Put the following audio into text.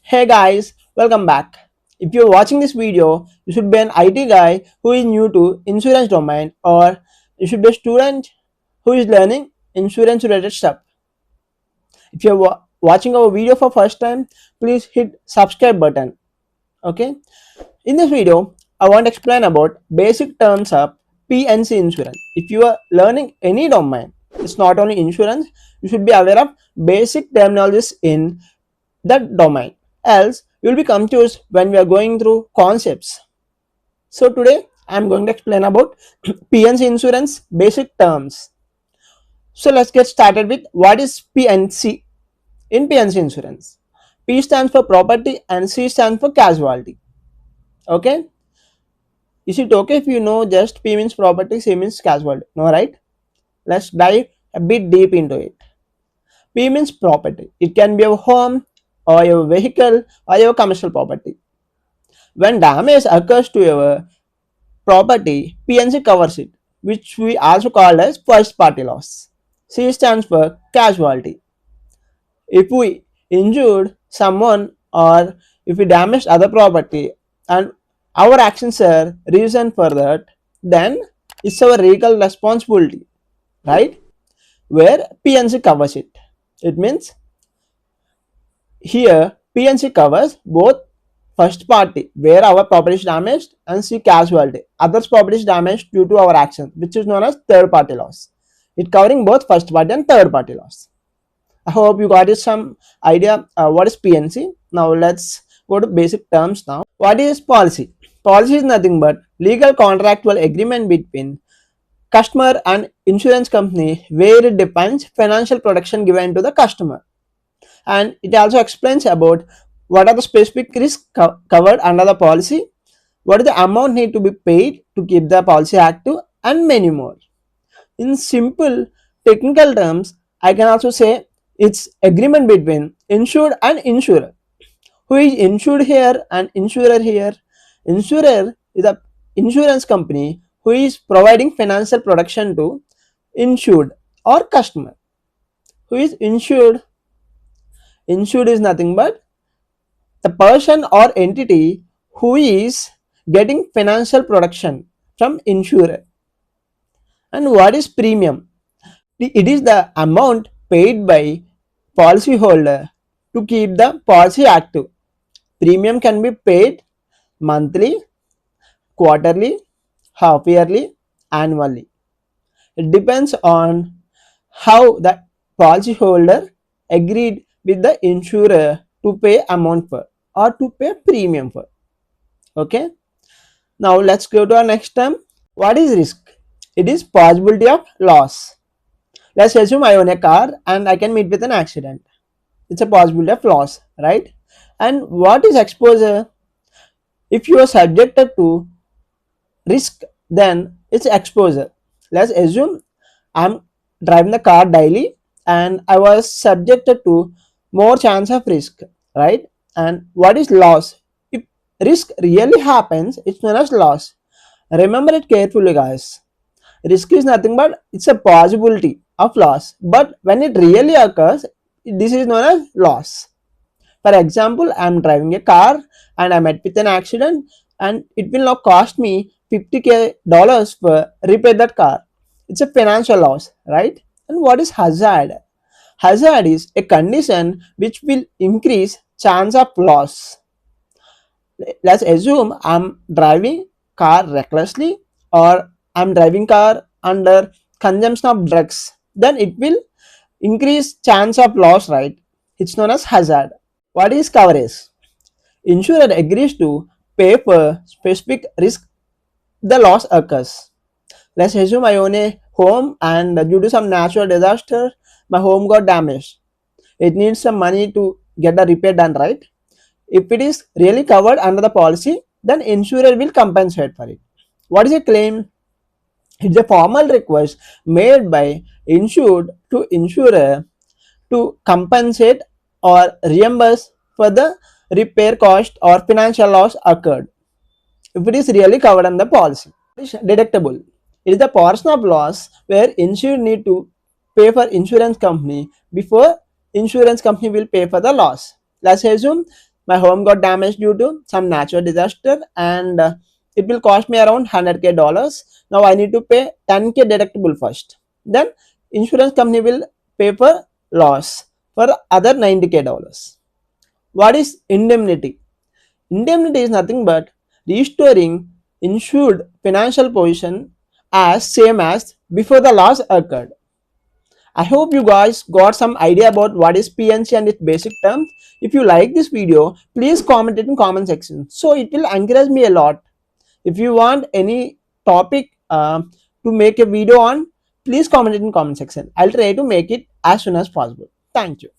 Hey guys, welcome back. If you're watching this video, you should be an IT guy who is new to insurance domain, or you should be a student who is learning insurance related stuff. If you're watching our video for first time, please hit subscribe button. Okay. In this video, I want to explain about basic terms of P&C insurance. If you are learning any domain, it's not only insurance, you should be aware of basic terminologies in that domain, else you will be confused when we are going through concepts. So today I am going to explain about P&C insurance basic terms. So let's get started with what is P&C. In P&C insurance, P stands for property and C stands for casualty. Okay, is it okay if you know just P means property, C means casualty? No, right? Let's dive a bit deep into it. P means property. It can be your home or your vehicle or your commercial property. When damage occurs to your property, P&C covers it, which we also call as first party loss. C stands for casualty. If we injured someone or if we damaged other property and our actions are reason for that, then it's our legal responsibility, right? Where P&C covers it. It means here P&C covers both first party where our property is damaged and C casualty others property is damaged due to our action, which is known as third party loss. It covering both first party and third party loss. I hope you got some idea what is P&C. Now let's go to basic terms now. What is policy? Policy is nothing but legal contractual agreement between customer and insurance company where it defines financial protection given to the customer, and it also explains about what are the specific risks covered under the policy, what is the amount need to be paid to keep the policy active, and many more. In simple technical terms, I can also say it's agreement between insured and insurer. Who is insured here and insurer here? Insurer is a insurance company who is providing financial protection to insured or customer. Who is insured? Insured is nothing but the person or entity who is getting financial protection from insurer. And what is premium? It is the amount paid by policyholder to keep the policy active. Premium can be paid monthly, quarterly, half yearly, annually. It depends on how the policyholder agreed with the insurer to pay amount for or to pay premium for. Okay. Now let's go to our next term. What is risk? It is possibility of loss. Let's assume I own a car and I can meet with an accident. It's a possibility of loss, right? And what is exposure? If you are subjected to risk, then it's exposure. Let's assume I'm driving the car daily and I was subjected to more chance of risk, right? And what is loss? If risk really happens, it's known as loss. Remember it carefully, guys. Risk is nothing but it's a possibility of loss, but when it really occurs, this is known as loss. For example, I'm driving a car and I met with an accident and it will now cost me $50,000 for repair that car. It's a financial loss, right? And what is hazard? Hazard is a condition which will increase chance of loss. Let's assume I'm driving car recklessly or I'm driving car under consumption of drugs. Then it will increase chance of loss, right? It's known as hazard. What is coverage? Insurer agrees to pay for specific risk the loss occurs. Let's assume I own a home and due to some natural disaster, my home got damaged. It needs some money to get the repair done, right? If it is really covered under the policy, then insurer will compensate for it. What is a claim? It's a formal request made by insured to insurer to compensate or reimburse for the repair cost or financial loss occurred if it is really covered under the policy. Deductible. It is the portion of loss where insured need to pay for insurance company before insurance company will pay for the loss. Let's assume my home got damaged due to some natural disaster, and it will cost me around 100k dollars. Now I need to pay 10k deductible first. Then insurance company will pay for loss for other 90k dollars. What is indemnity? Indemnity is nothing but restoring insured financial position as same as before the loss occurred. I hope you guys got some idea about what is PNC and its basic terms. If you like this video, please comment it in comment section. So it will encourage me a lot. If you want any topic to make a video on, please comment it in comment section. I'll try to make it as soon as possible. Thank you.